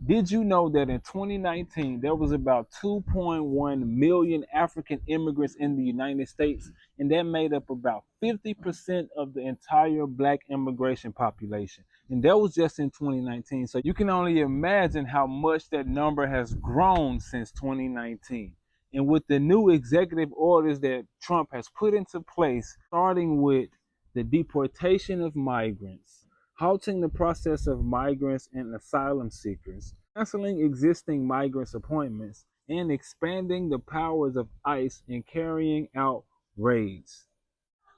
Did you know that in 2019, there was about 2.1 million African immigrants in the United States, and that made up about 50% of the entire black immigration population. And that was just in 2019. So you can only imagine how much that number has grown since 2019. And with the new executive orders that Trump has put into place, starting with the deportation of migrants, halting the process of migrants and asylum seekers, canceling existing migrants' appointments, and expanding the powers of ICE in carrying out raids.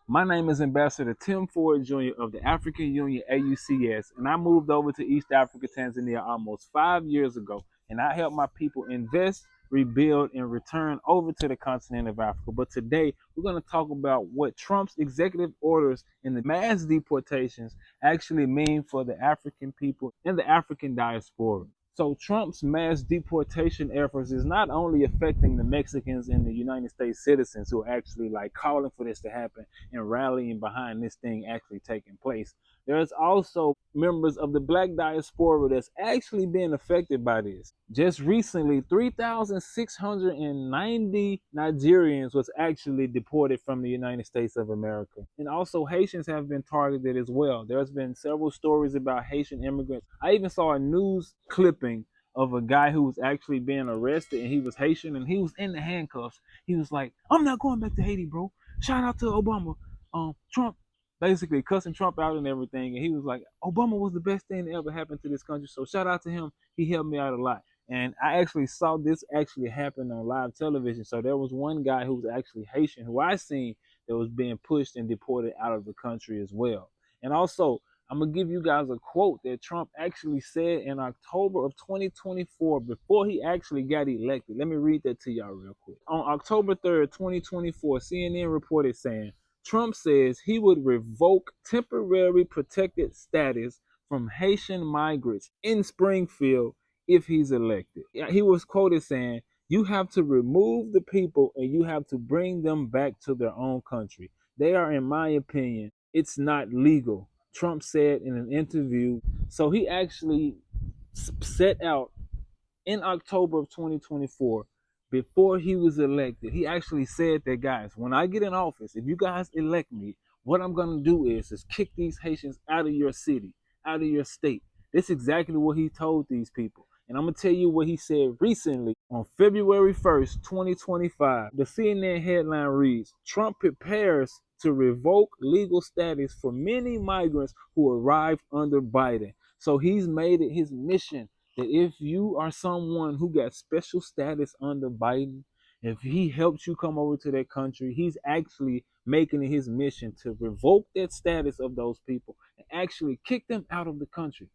My name is Ambassador Tim Ford Jr. of the African Union AUCS, and I moved over to East Africa, Tanzania almost 5 years ago, and I help my people invest, rebuild, and return over to the continent of Africa. But today, we're going to talk about what Trump's executive orders and the mass deportations actually mean for the African people and the African diaspora. So Trump's mass deportation efforts is not only affecting the Mexicans and the United States citizens who are actually like calling for this to happen and rallying behind this thing actually taking place. There's also members of the black diaspora that's actually being affected by this. Just recently, 3,690 Nigerians was actually deported from the United States of America. And also Haitians have been targeted as well. There's been several stories about Haitian immigrants. I even saw a news clipping of a guy who was actually being arrested, and he was Haitian and he was in the handcuffs. He was like, "I'm not going back to Haiti, bro. Shout out to Obama." Trump basically cussing Trump out and everything. And he was like, Obama was the best thing that ever happened to this country. So shout out to him. He helped me out a lot. And I actually saw this actually happen on live television. So there was one guy who was actually Haitian who I seen that was being pushed and deported out of the country as well. And also, I'm going to give you guys a quote that Trump actually said in October of 2024 before he actually got elected. Let me read that to y'all real quick. On October 3rd, 2024, CNN reported saying, Trump says he would revoke temporary protected status from Haitian migrants in Springfield if he's elected. He was quoted saying, "You have to remove the people and you have to bring them back to their own country. They are, in my opinion, it's not legal," Trump said in an interview. So he actually set out in October of 2024 before he was elected. He actually said that, guys, when I get in office, if you guys elect me, what I'm going to do is kick these Haitians out of your city, out of your state. That's exactly what he told these people. And I'm going to tell you what he said recently. On February 1st, 2025, the CNN headline reads, Trump prepares to revoke legal status for many migrants who arrived under Biden. So he's made it his mission that if you are someone who got special status under Biden, if he helps you come over to that country, he's actually making it his mission to revoke that status of those people and actually kick them out of the country.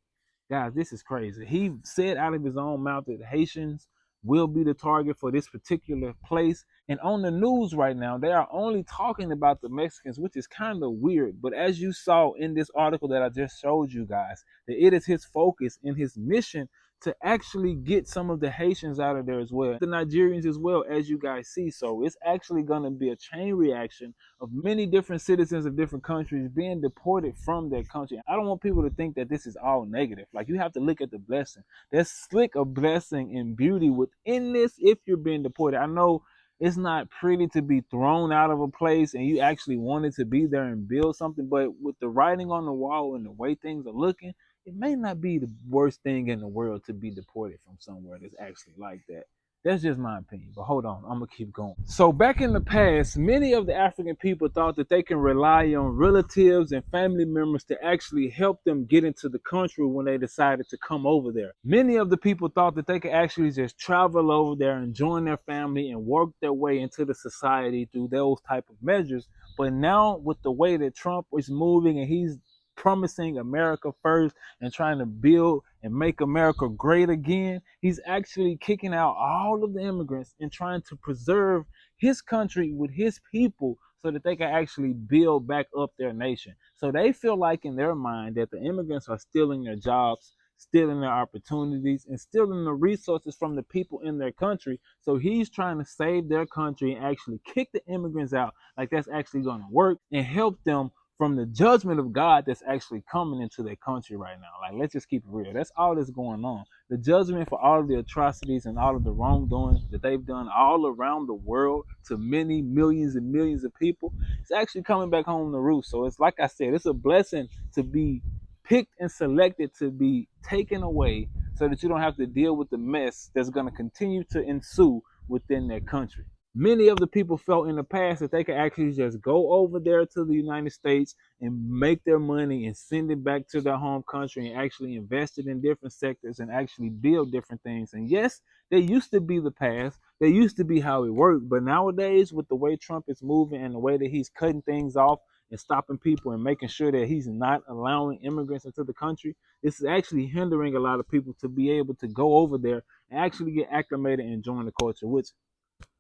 Guys, this is crazy. He said out of his own mouth that Haitians will be the target for this particular place. And on the news right now, they are only talking about the Mexicans, which is kind of weird. But as you saw in this article that I just showed you guys, that it is his focus and his mission to actually get some of the Haitians out of there as well, the Nigerians as well, as you guys see. So it's actually going to be a chain reaction of many different citizens of different countries being deported from their country. I don't want people to think that this is all negative. Like, you have to look at the blessing. There's slick a blessing and beauty within this if you're being deported. I know it's not pretty to be thrown out of a place and you actually wanted to be there and build something, but with the writing on the wall and the way things are looking, it may not be the worst thing in the world to be deported from somewhere that's actually like that. That's just my opinion. But hold on, I'm going to keep going. So back in the past, many of the African people thought that they can rely on relatives and family members to actually help them get into the country when they decided to come over there. Many of the people thought that they could actually just travel over there and join their family and work their way into the society through those type of measures. But now with the way that Trump is moving and he's promising America first and trying to build and make America great again, he's actually kicking out all of the immigrants and trying to preserve his country with his people so that they can actually build back up their nation. So they feel like in their mind that the immigrants are stealing their jobs, stealing their opportunities, and stealing the resources from the people in their country. So he's trying to save their country and actually kick the immigrants out like that's actually going to work and help them from the judgment of God that's actually coming into their country right now. Like, let's just keep it real. That's all that's going on. The judgment for all of the atrocities and all of the wrongdoing that they've done all around the world to many millions and millions of people, it's actually coming back home to roost. So it's like I said, it's a blessing to be picked and selected to be taken away so that you don't have to deal with the mess that's going to continue to ensue within their country. Many of the people felt in the past that they could actually just go over there to the United States and make their money and send it back to their home country and actually invest it in different sectors and actually build different things. And yes, they used to be the past. They used to be how it worked. But nowadays, with the way Trump is moving and the way that he's cutting things off and stopping people and making sure that he's not allowing immigrants into the country, this is actually hindering a lot of people to be able to go over there and actually get acclimated and join the culture, which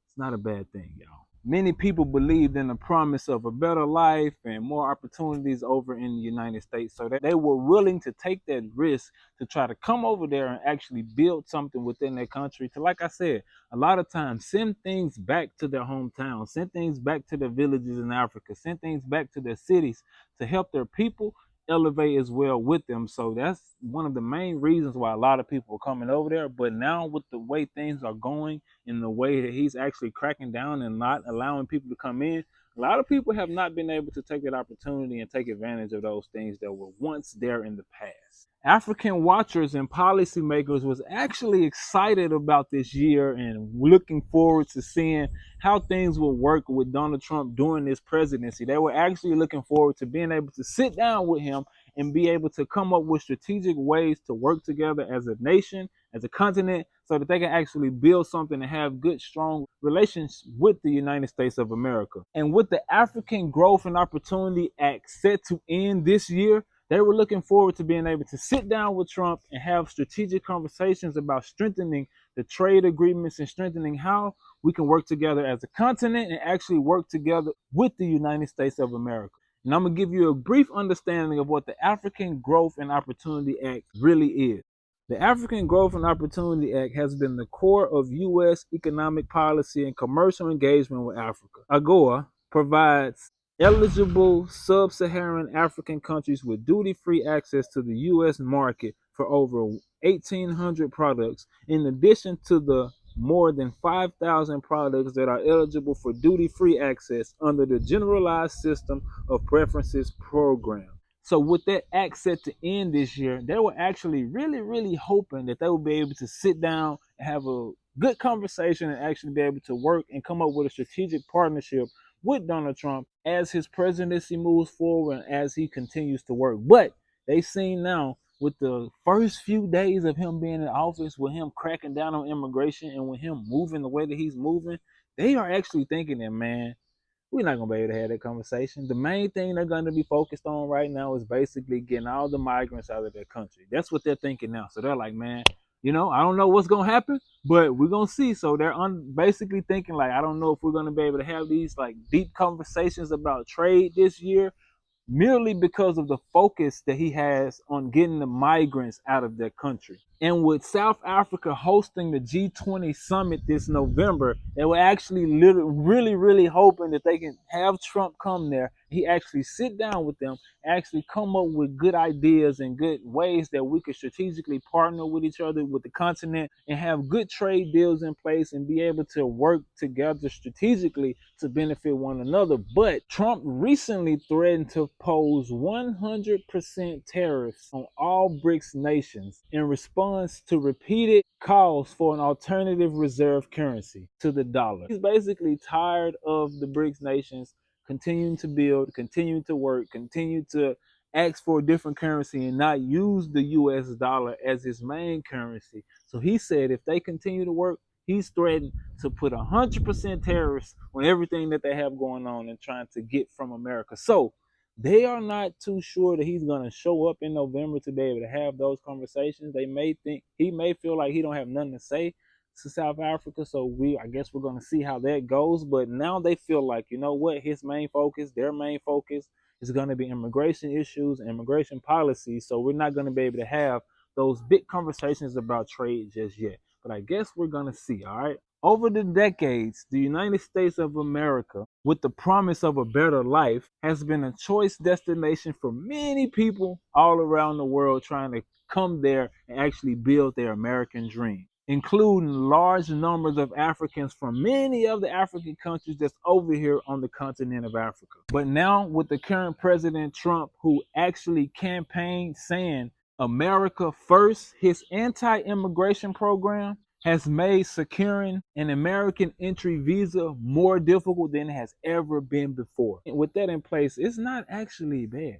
it's not a bad thing, y'all. Many people believed in the promise of a better life and more opportunities over in the United States, so that they were willing to take that risk to try to come over there and actually build something within their country to, like I said, a lot of times send things back to their hometown, send things back to their villages in Africa, send things back to their cities to help their people elevate as well with them. So that's one of the main reasons why a lot of people are coming over there. But now with the way things are going, in the way that he's actually cracking down and not allowing people to come in, a lot of people have not been able to take that opportunity and take advantage of those things that were once there in the past. African watchers and policymakers was actually excited about this year and looking forward to seeing how things will work with Donald Trump during this presidency. They were actually looking forward to being able to sit down with him and be able to come up with strategic ways to work together as a nation, as a continent, so that they can actually build something and have good, strong relations with the United States of America. And with the African Growth and Opportunity Act set to end this year, they were looking forward to being able to sit down with Trump and have strategic conversations about strengthening the trade agreements and strengthening how we can work together as a continent and actually work together with the United States of America. And I'm going to give you a brief understanding of what the African Growth and Opportunity Act really is. The African Growth and Opportunity Act has been the core of U.S. economic policy and commercial engagement with Africa. AGOA provides eligible sub-Saharan African countries with duty-free access to the U.S. market for over 1,800 products, in addition to the more than 5,000 products that are eligible for duty-free access under the Generalized System of Preferences program. So with that act set to end this year, they were actually really hoping that they would be able to sit down and have a good conversation and actually be able to work and come up with a strategic partnership with Donald Trump as his presidency moves forward and as he continues to work. But they've seen now, with the first few days of him being in office, with him cracking down on immigration and with him moving the way that he's moving, they are actually thinking that, man, we're not gonna be able to have that conversation. The main thing they're gonna be focused on right now is basically getting all the migrants out of their country. That's what they're thinking now. So they're like, man, I don't know what's gonna happen, but we're gonna see. So they're basically thinking like, I don't know if we're gonna be able to have these like deep conversations about trade this year, merely because of the focus that he has on getting the migrants out of their country. And with South Africa hosting the G20 summit this November, they were actually really hoping that they can have Trump come there. He actually sit down with them, actually come up with good ideas and good ways that we could strategically partner with each other, with the continent, and have good trade deals in place and be able to work together strategically to benefit one another. But Trump recently threatened to pose 100% tariffs on all BRICS nations in response to repeated calls for an alternative reserve currency to the dollar. He's basically tired of the BRICS nations continuing to build, continuing to work, continue to ask for a different currency and not use the US dollar as his main currency. So he said if they continue to work, he's threatened to put 100% tariffs on everything that they have going on and trying to get from America. So they are not too sure that he's going to show up in November to be able to have those conversations. They may think, he may feel like he don't have nothing to say to South Africa. So I guess we're going to see how that goes. But now they feel like, you know what, his main focus, their main focus is going to be immigration issues, immigration policies. So we're not going to be able to have those big conversations about trade just yet. But I guess we're going to see, all right? Over the decades, the United States of America, with the promise of a better life, has been a choice destination for many people all around the world trying to come there and actually build their American dream, including large numbers of Africans from many of the African countries that's over here on the continent of Africa. But now, with the current President Trump, who actually campaigned saying America first, his anti-immigration program has made securing an American entry visa more difficult than it has ever been before. And with that in place, it's not actually bad.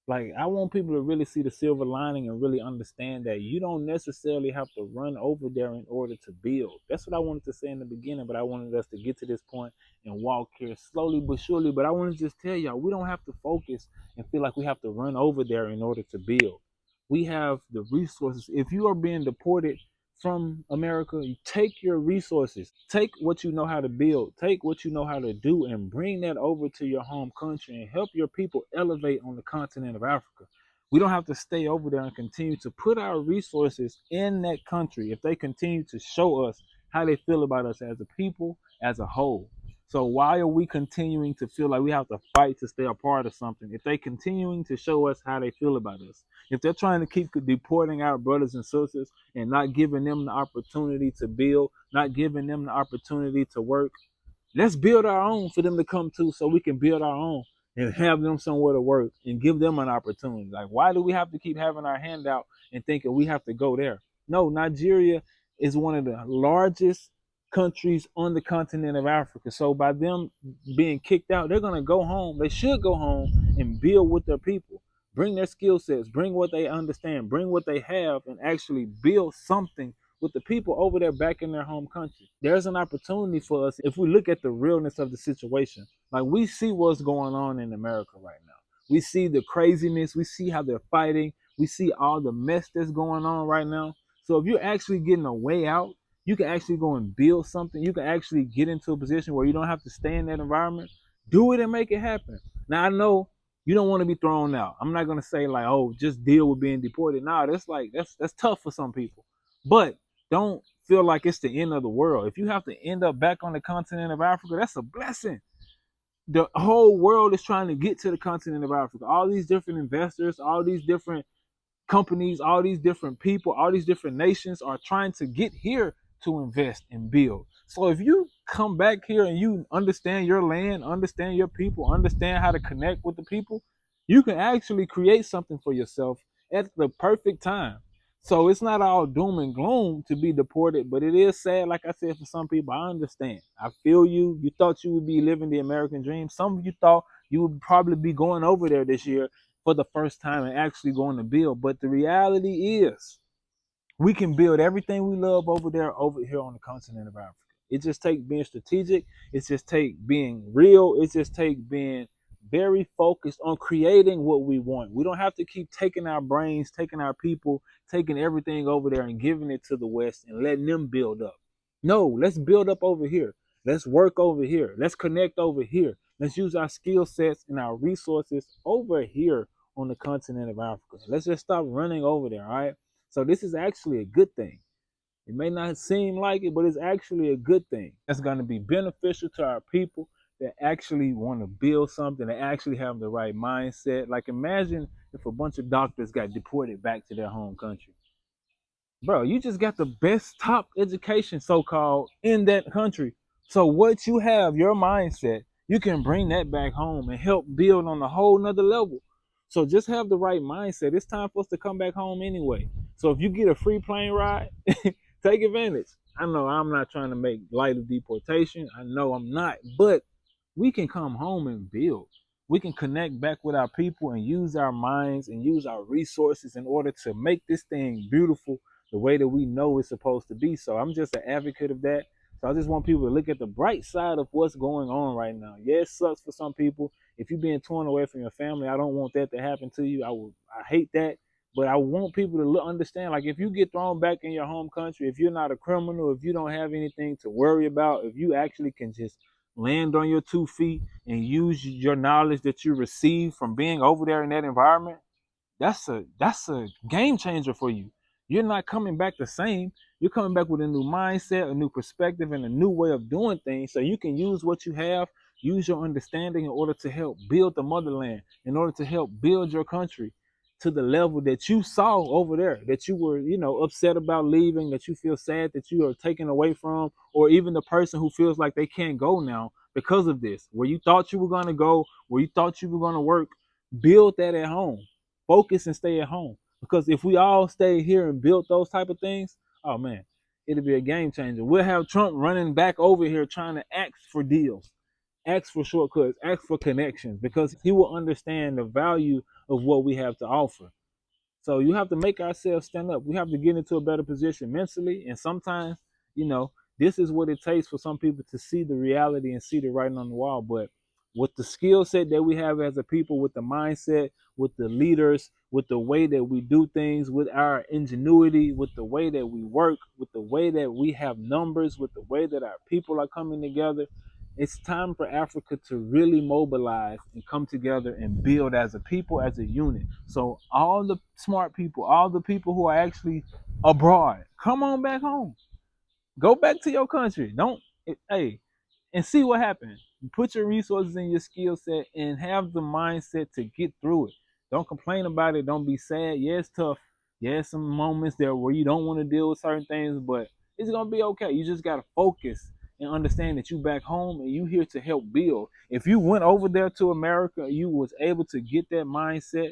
Like, I want people to really see the silver lining and really understand that you don't necessarily have to run over there in order to build. That's what I wanted to say in the beginning, but I wanted us to get to this point and walk here slowly but surely. But I want to just tell y'all, we don't have to focus and feel like we have to run over there in order to build. We have the resources. If you are being deported from America, you take your resources, take what you know how to build, take what you know how to do, and bring that over to your home country and help your people elevate on the continent of Africa. We don't have to stay over there and continue to put our resources in that country if they continue to show us how they feel about us as a people, as a whole. So why are we continuing to feel like we have to fight to stay a part of something if they continuing to show us how they feel about us? If they're trying to keep deporting our brothers and sisters and not giving them the opportunity to build, not giving them the opportunity to work, let's build our own for them to come to so we can build our own and have them somewhere to work and give them an opportunity. Like, why do we have to keep having our hand out and thinking we have to go there? No, Nigeria is one of the largest countries on the continent of Africa. So by them being kicked out, they're going to go home. They should go home and build with their people. Bring their skill sets, bring what they understand, bring what they have, and actually build something with the people over there back in their home country. There's an opportunity for us if we look at the realness of the situation. Like, we see what's going on in America right now. We see the craziness. We see how they're fighting. We see all the mess that's going on right now. So if you're actually getting a way out, you can actually go and build something. You can actually get into a position where you don't have to stay in that environment. Do it and make it happen. Now, I know you don't want to be thrown out. I'm not gonna say like, oh, just deal with being deported. Nah, that's tough for some people. But don't feel like it's the end of the world. If you have to end up back on the continent of Africa, that's a blessing. The whole world is trying to get to the continent of Africa. All these different investors, all these different companies, all these different people, all these different nations are trying to get here to invest and build. So if you come back here and you understand your land, understand your people, understand how to connect with the people, you can actually create something for yourself at the perfect time. So it's not all doom and gloom to be deported, but it is sad, like I said, for some people. I understand. I feel you. You thought you would be living the American dream. Some of you thought you would probably be going over there this year for the first time and actually going to build. But the reality is, we can build everything we love over there, over here on the continent of Africa. It just takes being strategic. It just takes being real. It just takes being very focused on creating what we want. We don't have to keep taking our brains, taking our people, taking everything over there and giving it to the West and letting them build up. No, let's build up over here. Let's work over here. Let's connect over here. Let's use our skill sets and our resources over here on the continent of Africa. Let's just stop running over there, all right? So this is actually a good thing. It may not seem like it, but it's actually a good thing. It's going to be beneficial to our people that actually want to build something, that actually have the right mindset. Like, imagine if a bunch of doctors got deported back to their home country. Bro, you just got the best top education, so-called, in that country. So what you have, your mindset, you can bring that back home and help build on a whole nother level. So just have the right mindset. It's time for us to come back home anyway. So if you get a free plane ride, take advantage. I know I'm not trying to make light of deportation. I know I'm not, but we can come home and build. We can connect back with our people and use our minds and use our resources in order to make this thing beautiful the way that we know it's supposed to be. So I'm just an advocate of that. So I just want people to look at the bright side of what's going on right now. Yeah, it sucks for some people. If you're being torn away from your family, I don't want that to happen to you. I hate that. But I want people to understand, like, if you get thrown back in your home country, if you're not a criminal, if you don't have anything to worry about, if you actually can just land on your 2 feet and use your knowledge that you receive from being over there in that environment, that's a game changer for you. You're not coming back the same. You're coming back with a new mindset, a new perspective, and a new way of doing things, so you can use what you have, use your understanding in order to help build the motherland, in order to help build your country to the level that you saw over there, that you were, upset about leaving, that you feel sad that you are taken away from, or even the person who feels like they can't go now because of this. Where you thought you were going to go, where you thought you were going to work, build that at home. Focus and stay at home. Because if we all stay here and build those type of things, oh man, it'll be a game changer. We'll have Trump running back over here trying to ask for deals, ask for shortcuts, ask for connections, because he will understand the value of what we have to offer. So you have to make ourselves stand up. We have to get into a better position mentally. And sometimes, this is what it takes for some people to see the reality and see the writing on the wall. But with the skill set that we have as a people, with the mindset, with the leaders, with the way that we do things, with our ingenuity, with the way that we work, with the way that we have numbers, with the way that our people are coming together, it's time for Africa to really mobilize and come together and build as a people, as a unit. So all the smart people, all the people who are actually abroad, come on back home. Go back to your country. Hey, and see what happens. Put your resources in your skill set and have the mindset to get through it. Don't complain about it. Don't be sad. Yeah, it's tough. Yeah, some moments there where you don't want to deal with certain things, but it's gonna be okay. You just gotta focus and understand that you back home and you here to help build. If you went over there to America, you was able to get that mindset,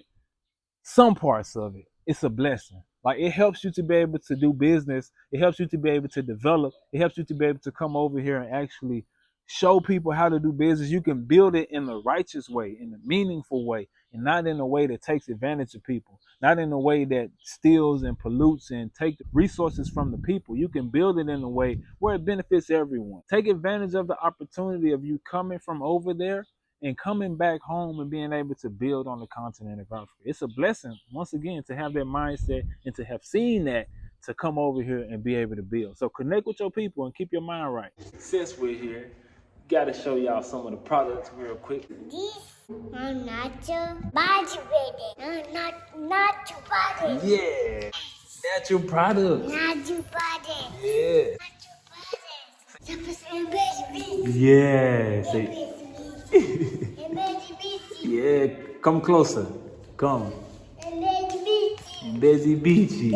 some parts of it, it's a blessing. Like, it helps you to be able to do business. It helps you to be able to develop. It helps you to be able to come over here and actually show people how to do business. You can build it in the righteous way, in a meaningful way, and not in a way that takes advantage of people, not in a way that steals and pollutes and take resources from the people. You can build it in a way where it benefits everyone. Take advantage of the opportunity of you coming from over there and coming back home and being able to build on the continent of Africa. It's a blessing, once again, to have that mindset and to have seen that, to come over here and be able to build. So connect with your people and keep your mind right. Since we're here, got to show y'all some of the products real quick. This I'm natural body ready. Natural body. Yeah. Natural product. Natural body. Yeah. Natural body. Yeah. Say. Yeah, come closer. Come. Mbezi Beachy.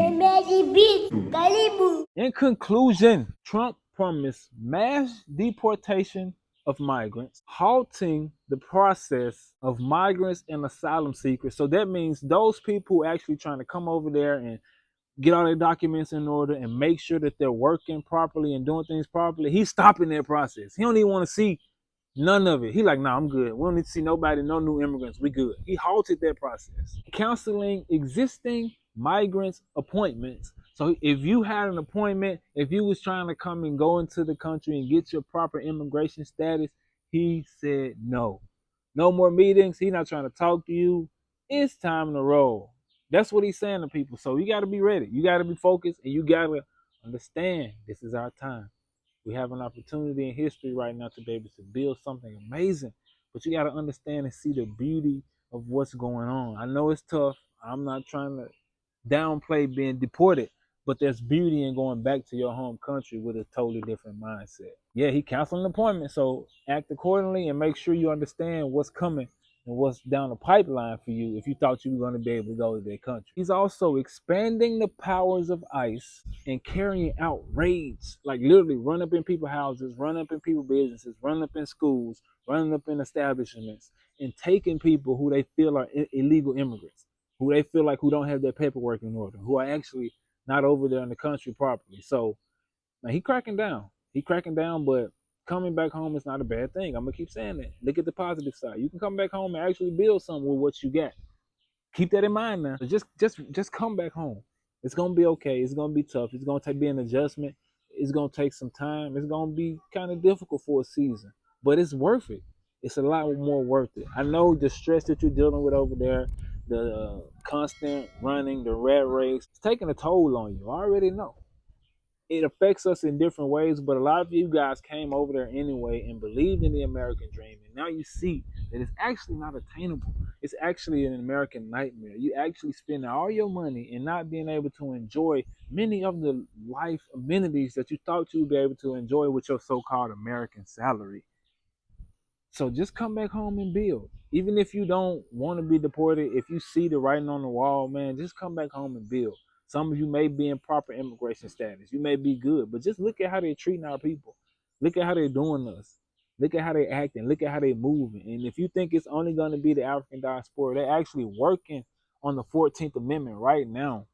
In conclusion, Trump promised mass deportation of migrants, halting the process of migrants and asylum seekers. So that means those people who actually trying to come over there and get all their documents in order and make sure that they're working properly and doing things properly, he's stopping that process. He don't even want to see none of it. He like, nah, I'm good. We don't need to see nobody, no new immigrants. We good. He halted that process. Canceling existing migrants' appointments. So if you had an appointment, if you was trying to come and go into the country and get your proper immigration status, he said no. No more meetings. He's not trying to talk to you. It's time to roll. That's what he's saying to people. So you got to be ready. You got to be focused, and you got to understand this is our time. We have an opportunity in history right now to be able to build something amazing, but you got to understand and see the beauty of what's going on. I know it's tough. I'm not trying to downplay being deported, but there's beauty in going back to your home country with a totally different mindset. Yeah, he canceled an appointment, so act accordingly and make sure you understand what's coming and what's down the pipeline for you if you thought you were going to be able to go to their country. He's also expanding the powers of ICE and carrying out raids, like literally run up in people's houses, run up in people's businesses, run up in schools, running up in establishments, and taking people who they feel are illegal immigrants, who they feel like who don't have their paperwork in order, who are actually not over there in the country properly. So now he cracking down. He cracking down, but coming back home is not a bad thing. I'm gonna keep saying that. Look at the positive side. You can come back home and actually build something with what you got. Keep that in mind now. Just come back home. It's gonna be okay. It's gonna be tough. It's gonna be an adjustment. It's gonna take some time. It's gonna be kind of difficult for a season, but it's worth it. It's a lot more worth it. I know the stress that you're dealing with over there, the constant running, the rat race, it's taking a toll on you. I already know. It affects us in different ways, but a lot of you guys came over there anyway and believed in the American dream, and now you see that it's actually not attainable. It's actually an American nightmare. You actually spend all your money and not being able to enjoy many of the life amenities that you thought you would be able to enjoy with your so-called American salary. So just come back home and build. Even if you don't want to be deported, if you see the writing on the wall, man, just come back home and build. Some of you may be in proper immigration status. You may be good, but just look at how they're treating our people. Look at how they're doing us. Look at how they're acting. Look at how they're moving. And if you think it's only going to be the African diaspora, they're actually working on the 14th Amendment right now,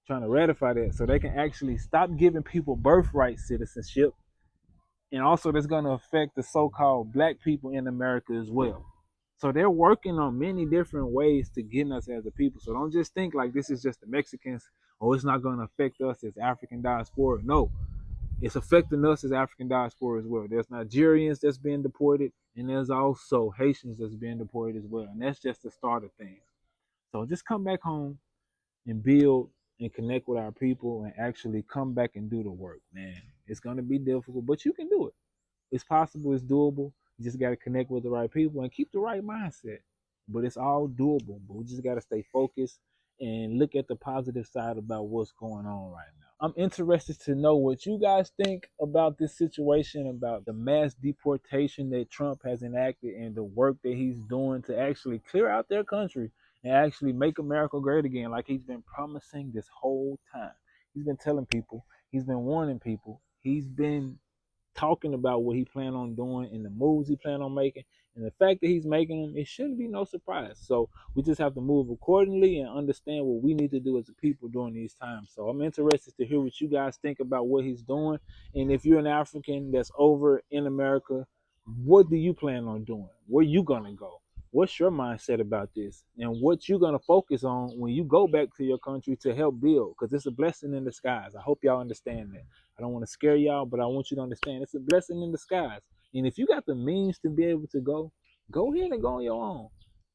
trying to ratify that so they can actually stop giving people birthright citizenship, and also that's going to affect the so-called black people in America as well. So they're working on many different ways to get us as a people. So don't just think like this is just the Mexicans, or it's not going to affect us as African diaspora. No, it's affecting us as African diaspora as well. There's Nigerians that's being deported, and there's also Haitians that's being deported as well. And that's just the start of things. So just come back home and build and connect with our people and actually come back and do the work, man. It's going to be difficult, but you can do it. It's possible, it's doable. You just got to connect with the right people and keep the right mindset. But it's all doable. But we just got to stay focused and look at the positive side about what's going on right now. I'm interested to know what you guys think about this situation, about the mass deportation that Trump has enacted and the work that he's doing to actually clear out their country and actually make America great again, like he's been promising this whole time. He's been telling people, he's been warning people, he's been talking about what he planned on doing and the moves he planned on making. And the fact that he's making them, it shouldn't be no surprise. So we just have to move accordingly and understand what we need to do as a people during these times. So I'm interested to hear what you guys think about what he's doing. And if you're an African that's over in America, what do you plan on doing? Where you gonna go? What's your mindset about this? And what you're gonna focus on when you go back to your country to help build? Because it's a blessing in disguise. I hope y'all understand that. I don't want to scare y'all, but I want you to understand it's a blessing in disguise. And if you got the means to be able to go ahead and go on your own.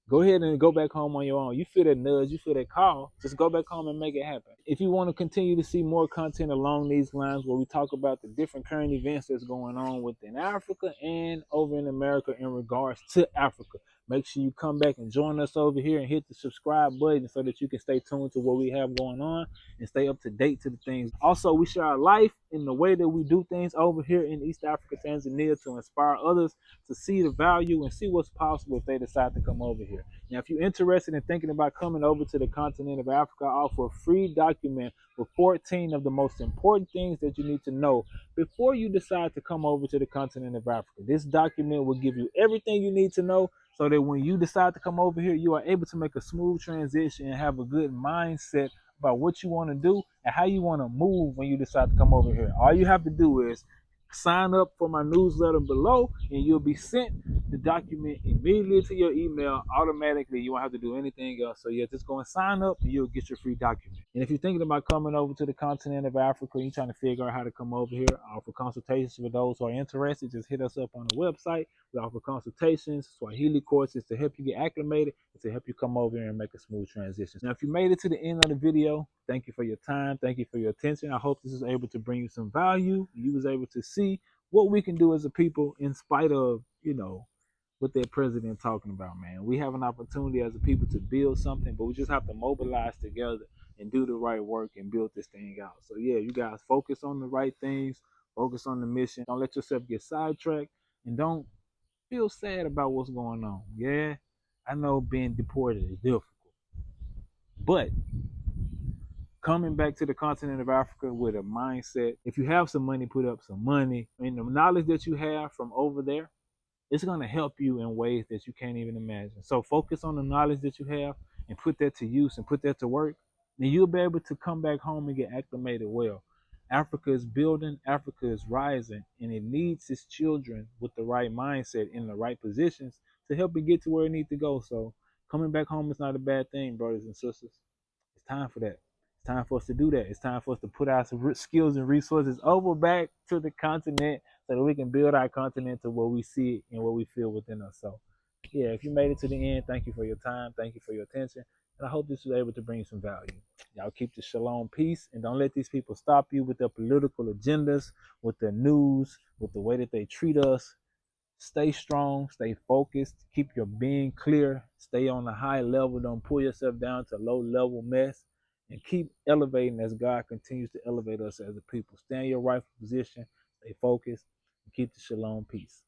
Go ahead and go back home on your own. You feel that nudge, you feel that call, just go back home and make it happen. If you want to continue to see more content along these lines where we talk about the different current events that's going on within Africa and over in America in regards to Africa, make sure you come back and join us over here and hit the subscribe button so that you can stay tuned to what we have going on and stay up to date to the things. Also, we share our life in the way that we do things over here in East Africa, Tanzania, to inspire others to see the value and see what's possible if they decide to come over here. Now, if you're interested in thinking about coming over to the continent of Africa, I offer a free document with 14 of the most important things that you need to know before you decide to come over to the continent of Africa. This document will give you everything you need to know so that when you decide to come over here, you are able to make a smooth transition and have a good mindset about what you want to do and how you want to move when you decide to come over here. All you have to do is sign up for my newsletter below and you'll be sent the document immediately to your email automatically. You won't have to do anything else. So yeah, just go and sign up and you'll get your free document. And if you're thinking about coming over to the continent of Africa and you're trying to figure out how to come over here, I offer consultations for those who are interested. Just hit us up on the website. We offer consultations, Swahili courses to help you get acclimated and to help you come over here and make a smooth transition. Now, if you made it to the end of the video, thank you for your time. Thank you for your attention. I hope this is able to bring you some value. You was able to see what we can do as a people in spite of, what their president talking about, man. We have an opportunity as a people to build something, but we just have to mobilize together and do the right work and build this thing out. So yeah, you guys focus on the right things, focus on the mission. Don't let yourself get sidetracked and don't feel sad about what's going on. Yeah, I know being deported is difficult, but coming back to the continent of Africa with a mindset, if you have some money, put up some money. And the knowledge that you have from over there, it's going to help you in ways that you can't even imagine. So focus on the knowledge that you have and put that to use and put that to work. And you'll be able to come back home and get acclimated well. Africa is building, Africa is rising, and it needs its children with the right mindset in the right positions to help it get to where it needs to go. So coming back home is not a bad thing, brothers and sisters. It's time for that. It's time for us to do that. It's time for us to put our skills and resources over back to the continent so that we can build our continent to what we see and what we feel within us. So, yeah, if you made it to the end, thank you for your time. Thank you for your attention. And I hope this was able to bring some value. Y'all keep the shalom peace and don't let these people stop you with their political agendas, with their news, with the way that they treat us. Stay strong, stay focused, keep your being clear, stay on a high level, don't pull yourself down to low level mess, and keep elevating as God continues to elevate us as a people. Stay in your rightful position, stay focused, and keep the shalom peace.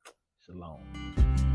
Shalom.